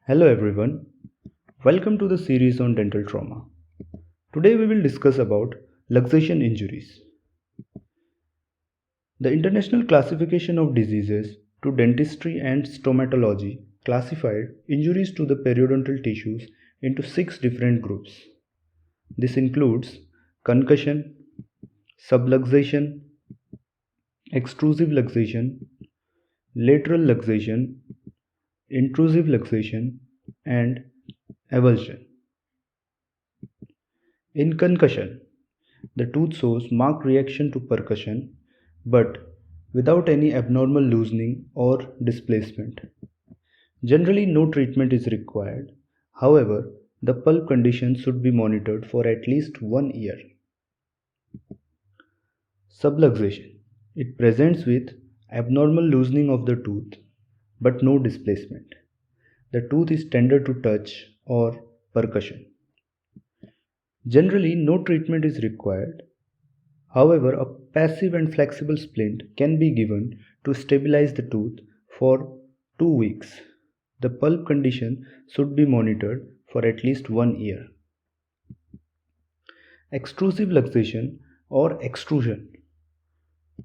Hello everyone, welcome to the series on dental trauma. Today we will discuss about luxation injuries. The International Classification of Diseases to Dentistry and Stomatology classified injuries to the periodontal tissues into 6 different groups. This includes concussion, subluxation, extrusive luxation, lateral luxation, intrusive luxation, and avulsion. In concussion, the tooth shows marked reaction to percussion but without any abnormal loosening or displacement. Generally, no treatment is required. However, the pulp condition should be monitored for at least 1 year. Subluxation. It presents with abnormal loosening of the tooth but no displacement. The tooth is tender to touch or percussion. Generally, no treatment is required. However, a passive and flexible splint can be given to stabilize the tooth for 2 weeks. The pulp condition should be monitored for at least 1 year. Extrusive luxation or extrusion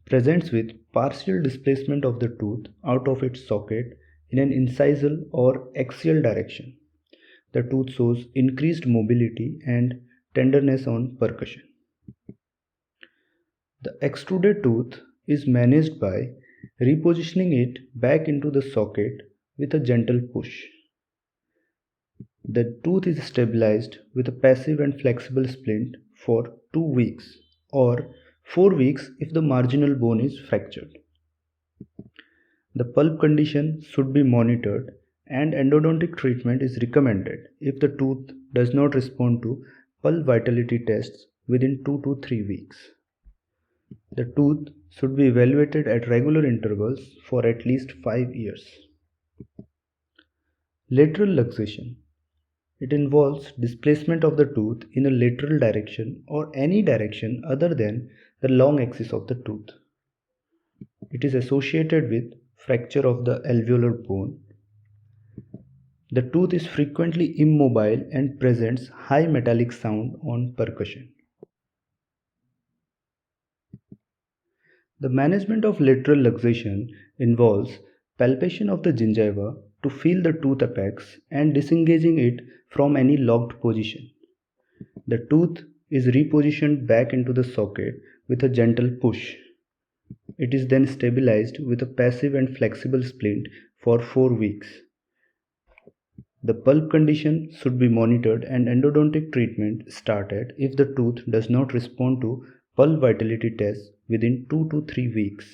presents with partial displacement of the tooth out of its socket in an incisal or axial direction. The tooth shows increased mobility and tenderness on percussion. The extruded tooth is managed by repositioning it back into the socket with a gentle push. The tooth is stabilized with a passive and flexible splint for 2 weeks or 4 weeks if the marginal bone is fractured. The pulp condition should be monitored and endodontic treatment is recommended if the tooth does not respond to pulp vitality tests within 2 to 3 weeks. The tooth should be evaluated at regular intervals for at least 5 years. Lateral luxation. It involves displacement of the tooth in a lateral direction or any direction other than the long axis of the tooth. It is associated with fracture of the alveolar bone. The tooth is frequently immobile and presents high metallic sound on percussion. The management of lateral luxation involves palpation of the gingiva to feel the tooth apex and disengaging it from any locked position. The tooth is repositioned back into the socket with a gentle push. It is then stabilized with a passive and flexible splint for 4 weeks. The pulp condition should be monitored and endodontic treatment started if the tooth does not respond to pulp vitality tests within 2 to 3 weeks.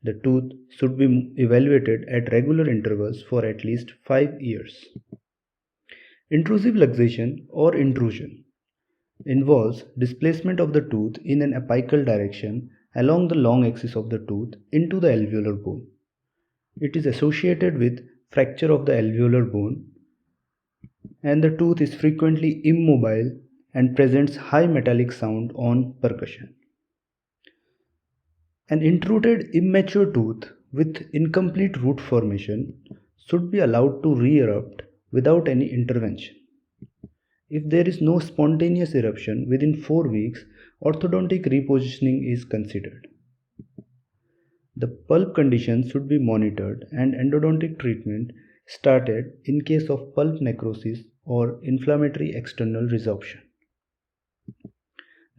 The tooth should be evaluated at regular intervals for at least 5 years. Intrusive luxation or intrusion involves displacement of the tooth in an apical direction along the long axis of the tooth into the alveolar bone. It is associated with fracture of the alveolar bone and the tooth is frequently immobile and presents high metallic sound on percussion. An intruded immature tooth with incomplete root formation should be allowed to re-erupt without any intervention. If there is no spontaneous eruption within 4 weeks, orthodontic repositioning is considered. The pulp condition should be monitored and endodontic treatment started in case of pulp necrosis or inflammatory external resorption.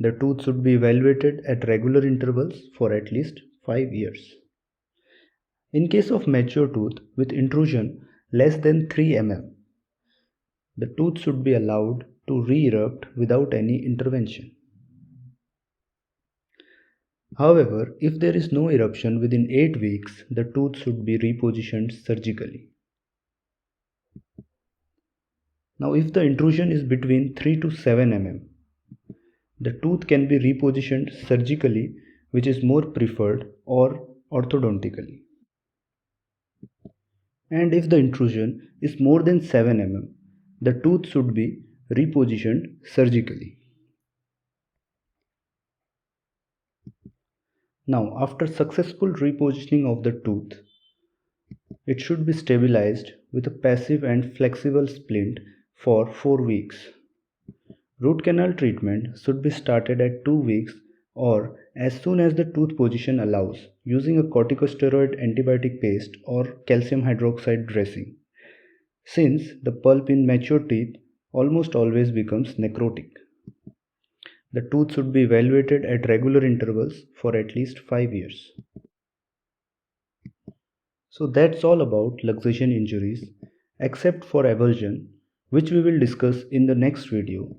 The tooth should be evaluated at regular intervals for at least 5 years. In case of mature tooth with intrusion less than 3 mm, the tooth should be allowed to re-erupt without any intervention. However, if there is no eruption within 8 weeks, the tooth should be repositioned surgically. Now, if the intrusion is between 3 to 7 mm, the tooth can be repositioned surgically, which is more preferred, or orthodontically. And if the intrusion is more than 7 mm, the tooth should be repositioned surgically. Now, after successful repositioning of the tooth, It should be stabilized with a passive and flexible splint for 4 weeks. Root canal treatment should be started at 2 weeks or as soon as the tooth position allows, using a corticosteroid antibiotic paste or calcium hydroxide dressing, since the pulp in mature teeth almost always becomes necrotic. The tooth should be evaluated at regular intervals for at least 5 years. So that's all about luxation injuries, except for avulsion, which we will discuss in the next video.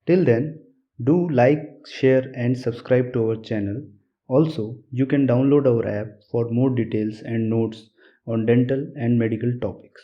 Till then, do like, share and subscribe to our channel. Also, you can download our app for more details and notes on dental and medical topics.